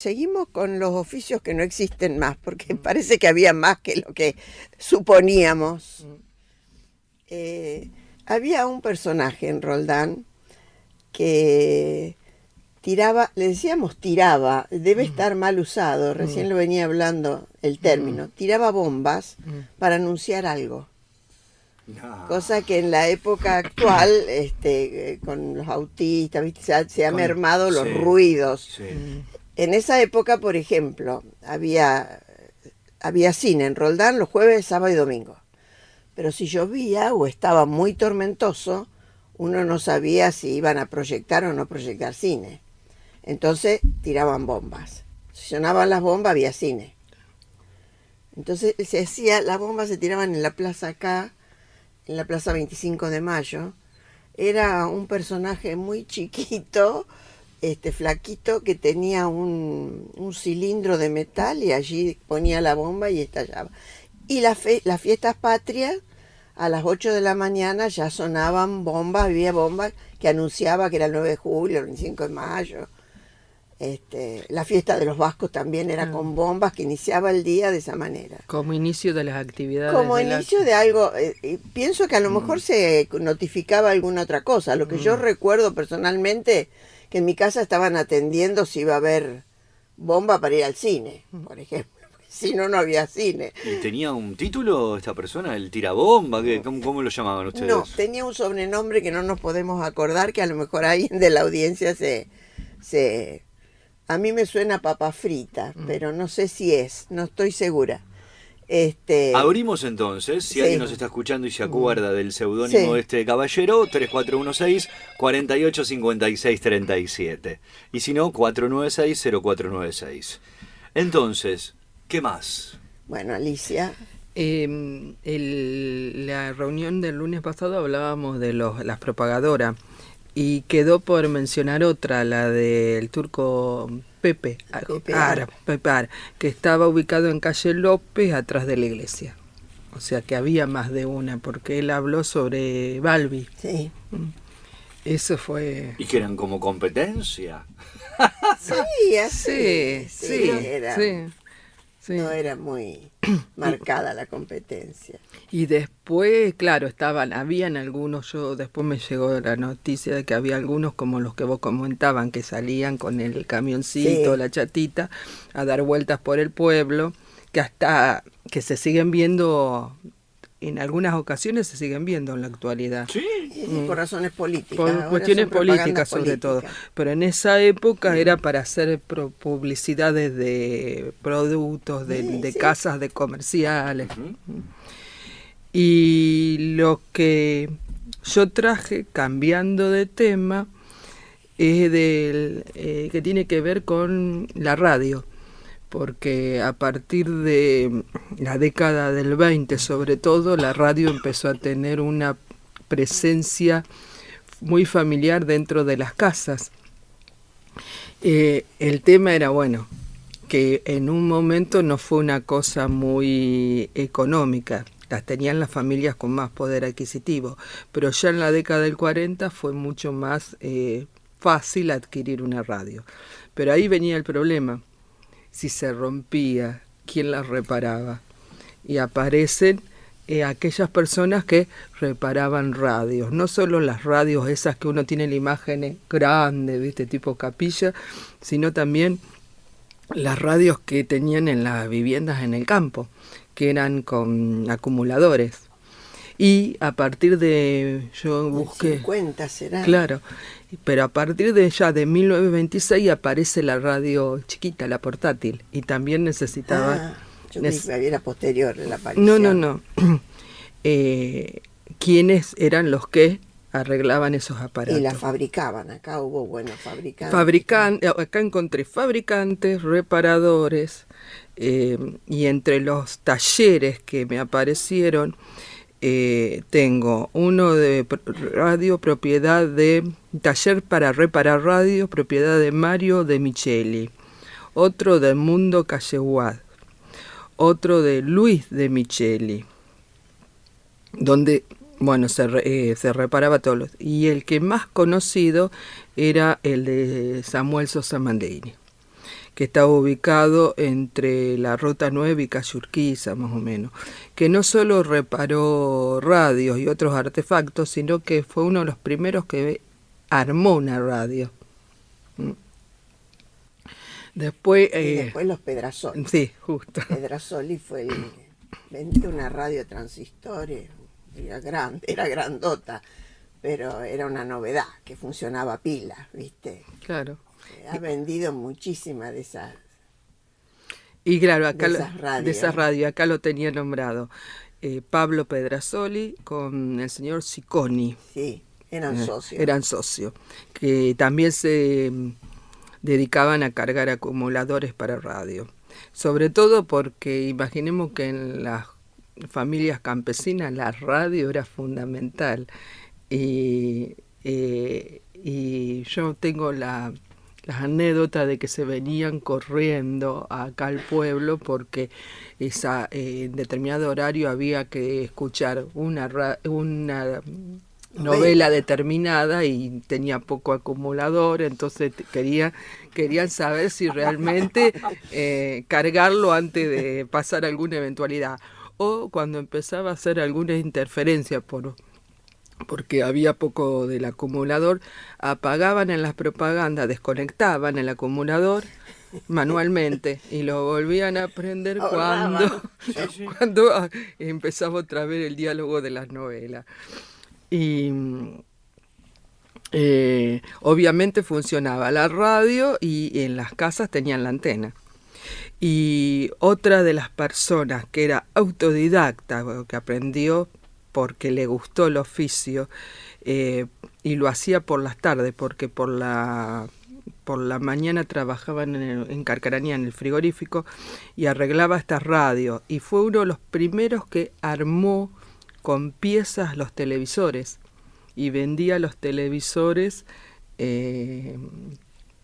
Seguimos con los oficios que no existen más, porque parece que había más que lo que suponíamos. Había un personaje en Roldán que tiraba, le decíamos tiraba, debe estar mal usado, recién lo venía hablando el término, tiraba bombas para anunciar algo. Cosa que en la época actual, con los autistas, ¿viste? Se ha mermado los ruidos. Sí. En esa época, por ejemplo, había cine en Roldán los jueves, sábado y domingo. Pero si llovía o estaba muy tormentoso, uno no sabía si iban a proyectar o no proyectar cine. Entonces tiraban bombas. Si sonaban las bombas, había cine. Entonces las bombas se tiraban en la plaza acá, en la plaza 25 de Mayo. Era un personaje muy chiquito, flaquito, que tenía un cilindro de metal y allí ponía la bomba y estallaba. Y las fiestas patrias, a las 8 de la mañana ya sonaban bombas, había bombas que anunciaba que era el 9 de julio, el 25 de mayo. La fiesta de los vascos también era con bombas, que iniciaba el día de esa manera. Como inicio de las actividades. Como inicio de algo, pienso que a lo mejor se notificaba alguna otra cosa. Lo que yo recuerdo personalmente, que en mi casa estaban atendiendo si iba a haber bomba para ir al cine, por ejemplo. Si no, no había cine. ¿Y tenía un título esta persona, el tirabomba? ¿Cómo lo llamaban ustedes? No, tenía un sobrenombre que no nos podemos acordar, que a lo mejor alguien de la audiencia a mí me suena papa frita, pero no sé si no estoy segura. Abrimos entonces, si alguien nos está escuchando y se acuerda del seudónimo de este caballero, 3416-485637. Y si no, 496-0496. Entonces, ¿qué más? Bueno, Alicia. La reunión del lunes pasado hablábamos de las propagadoras y quedó por mencionar otra, la del turco Pepe Ara, que estaba ubicado en calle López, atrás de la iglesia. O sea que había más de una, porque él habló sobre Balbi. Sí. Eso fue... ¿Y que eran como competencia? Sí, así. Sí. No era muy marcada la competencia. Y después, claro, habían algunos, después me llegó la noticia de que había algunos como los que vos comentaban, que salían con el camioncito, la chatita, a dar vueltas por el pueblo, que se siguen viendo, en algunas ocasiones se siguen viendo en la actualidad. Sí, por razones políticas. Por cuestiones políticas sobre todo. Pero en esa época era para hacer publicidades de productos, de casas, de comerciales. Y lo que yo traje, cambiando de tema, es que tiene que ver con la radio. Porque a partir de la década del 20, sobre todo, la radio empezó a tener una presencia muy familiar dentro de las casas. El tema era, que en un momento no fue una cosa muy económica, las tenían las familias con más poder adquisitivo, pero ya en la década del 40 fue mucho más fácil adquirir una radio. Pero ahí venía el problema. Si se rompía, ¿quién las reparaba? Y aparecen aquellas personas que reparaban radios, no solo las radios esas que uno tiene la imagen grande, ¿viste? Tipo capilla, sino también las radios que tenían en las viviendas en el campo, que eran con acumuladores. Y a partir yo busqué... 50 será. Claro, pero a partir de 1926 aparece la radio chiquita, la portátil, y también necesitaba... yo creí que era posterior la aparición. No. ¿Quiénes eran los que arreglaban esos aparatos? Y la fabricaban, acá hubo buenos fabricantes. Acá encontré fabricantes, reparadores, y entre los talleres que me aparecieron, tengo uno de radio, propiedad de Taller para Reparar Radio, propiedad de Mario de Micheli, otro de Mundo Calleguad, otro de Luis de Micheli, donde se reparaba todos y el que más conocido era el de Samuel Sosa Mandeini, que estaba ubicado entre la Ruta 9 y Calle Urquiza, más o menos, que no solo reparó radios y otros artefactos, sino que fue uno de los primeros que armó una radio. Después, y después los Pedrasoli. Sí, justo. Pedrasoli fue vendió una radio transistores, era grandota, pero era una novedad, que funcionaba a pilas, ¿viste? Claro. Ha vendido muchísimas de esas. Y claro, acá de esas radios, acá lo tenía nombrado. Pablo Pedrasoli con el señor Cicconi. Sí, eran socios. Eran socios, que también se dedicaban a cargar acumuladores para radio. Sobre todo porque imaginemos que en las familias campesinas la radio era fundamental. Y yo tengo las anécdotas de que se venían corriendo acá al pueblo porque en determinado horario había que escuchar una novela determinada y tenía poco acumulador, entonces querían saber si realmente cargarlo antes de pasar alguna eventualidad, o cuando empezaba a hacer alguna interferencia porque había poco del acumulador, apagaban en las propagandas, desconectaban el acumulador manualmente y lo volvían a prender cuando empezaba otra vez el diálogo de las novelas. Y obviamente funcionaba la radio y en las casas tenían la antena. Y otra de las personas que era autodidacta, que aprendió porque le gustó el oficio y lo hacía por las tardes, porque por la mañana trabajaba en Carcaranía, en el frigorífico, y arreglaba estas radios. Y fue uno de los primeros que armó con piezas los televisores y vendía los televisores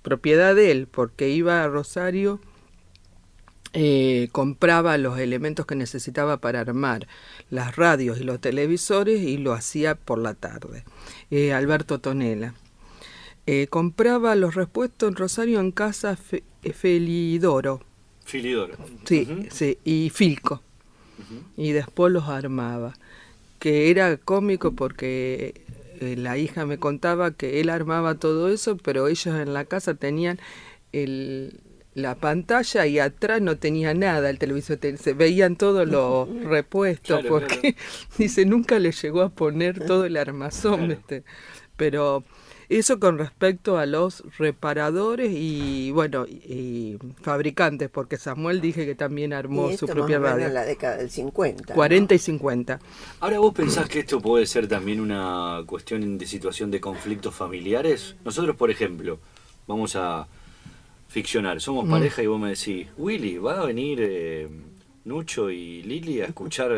propiedad de él, porque iba a Rosario, compraba los elementos que necesitaba para armar las radios y los televisores y lo hacía por la tarde. Alberto Tonela. Compraba los repuestos en Rosario en casa Felidoro. Filidoro. Sí, sí, y Filco. Y después los armaba. Que era cómico porque la hija me contaba que él armaba todo eso, pero ellos en la casa tenían la pantalla y atrás no tenía nada el televisor, se veían todos los repuestos, claro, porque claro. Dice, nunca le llegó a poner todo el armazón, claro. Pero eso con respecto a los reparadores y bueno, y fabricantes, porque Samuel dije que también armó su propia radio. En la década del 50. 40 ¿no? Y 50. Ahora, ¿vos pensás que esto puede ser también una cuestión de situación de conflictos familiares? Nosotros, por ejemplo, vamos a ficcionar, somos pareja y vos me decís, Willy, ¿va a venir Nucho y Lili a escuchar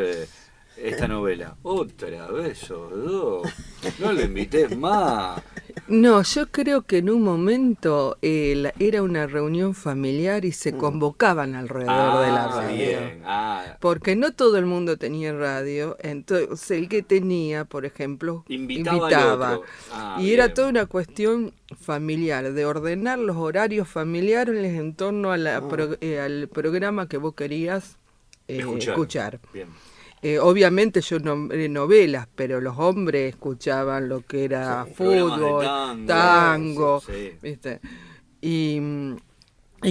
esta novela? Otra vez, dos, no lo invités más. No, yo creo que en un momento era una reunión familiar y se convocaban alrededor de la radio. Bien. Porque no todo el mundo tenía radio, entonces el que tenía, por ejemplo, invitaba. Y bien. Era toda una cuestión familiar, de ordenar los horarios familiares en torno a al programa que vos querías escuchar. Bien. Obviamente yo nombré novelas, pero los hombres escuchaban lo que era fútbol, tango, sí. ¿Viste? Y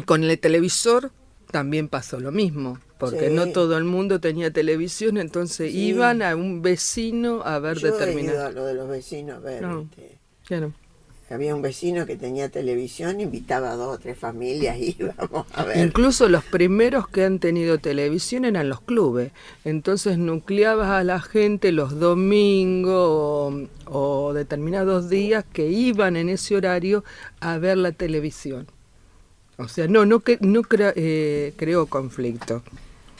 con el televisor también pasó lo mismo, porque no todo el mundo tenía televisión, entonces iban a un vecino a ver determinado. Yo he ido a lo de los vecinos a ver. No, claro. Había un vecino que tenía televisión, invitaba a 2 o 3 familias y íbamos a ver. Incluso los primeros que han tenido televisión eran los clubes. Entonces nucleabas a la gente los domingos o determinados días que iban en ese horario a ver la televisión. O sea, no creó conflicto.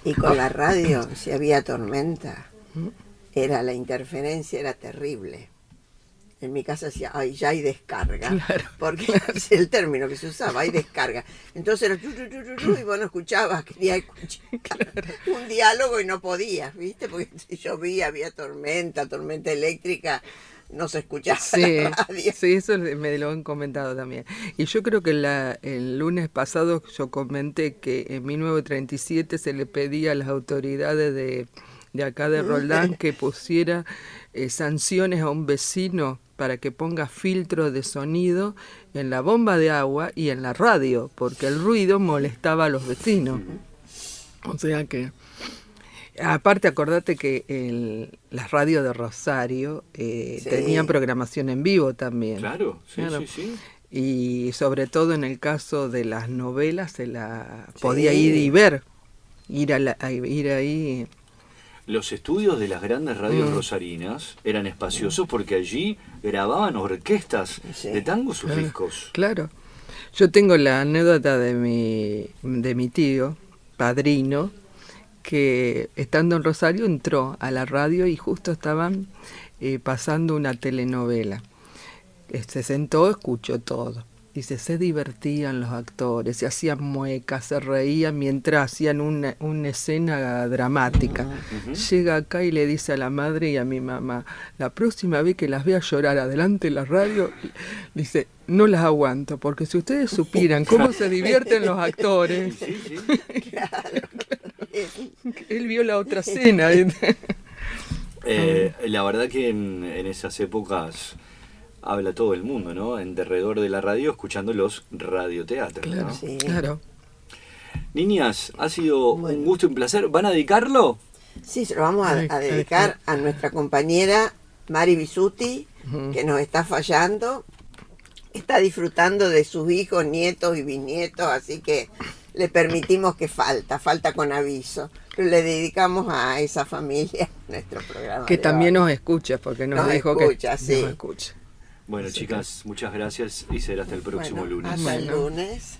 Y con la radio, si había tormenta, la interferencia era terrible. En mi casa decía, ay, ya hay descarga. Claro. Porque es el término que se usaba, hay descarga. Entonces era y vos no escuchabas, quería escuchar un diálogo y no podías, ¿viste? Porque si llovía, había tormenta eléctrica, no se escuchaba Sí, la radio. sí, eso me lo han comentado también. Y yo creo que el lunes pasado yo comenté que en 1937 se le pedía a las autoridades de acá de Roldán que pusiera sanciones a un vecino para que ponga filtro de sonido en la bomba de agua y en la radio, porque el ruido molestaba a los vecinos. O sea que... Aparte, acordate que las radios de Rosario tenían programación en vivo también. Claro, sí, Claro. sí, sí. Y sobre todo en el caso de las novelas, podía ir y ver, ir ahí. Los estudios de las grandes radios rosarinas eran espaciosos porque allí grababan orquestas de tango sus discos. Claro. Yo tengo la anécdota de mi tío, padrino, que estando en Rosario entró a la radio y justo estaban pasando una telenovela. Se sentó, escuchó todo. Dice, se divertían los actores, se hacían muecas, se reían mientras hacían una escena dramática. Llega acá y le dice a la madre y a mi mamá, la próxima vez que las vea llorar adelante de la radio, dice, no las aguanto, porque si ustedes supieran cómo se divierten los actores. Sí, sí. Claro. Él vio la otra escena. La verdad que en esas épocas habla todo el mundo, ¿no? En derredor de la radio, escuchando los radioteatros, Claro, ¿no? Sí. claro. Niñas, ha sido un gusto y un placer. ¿Van a dedicarlo? Sí, se lo vamos a dedicar a nuestra compañera Mari Bisuti, que nos está fallando. Está disfrutando de sus hijos, nietos y bisnietos, así que le permitimos que falta con aviso. Pero le dedicamos a esa familia nuestro programa. Que de también hoy. nos escucha, porque nos Nos dijo escucha, que sí. nos escucha. Bueno, chicas, muchas gracias y será hasta el próximo Bueno, lunes. hasta el Bueno. lunes.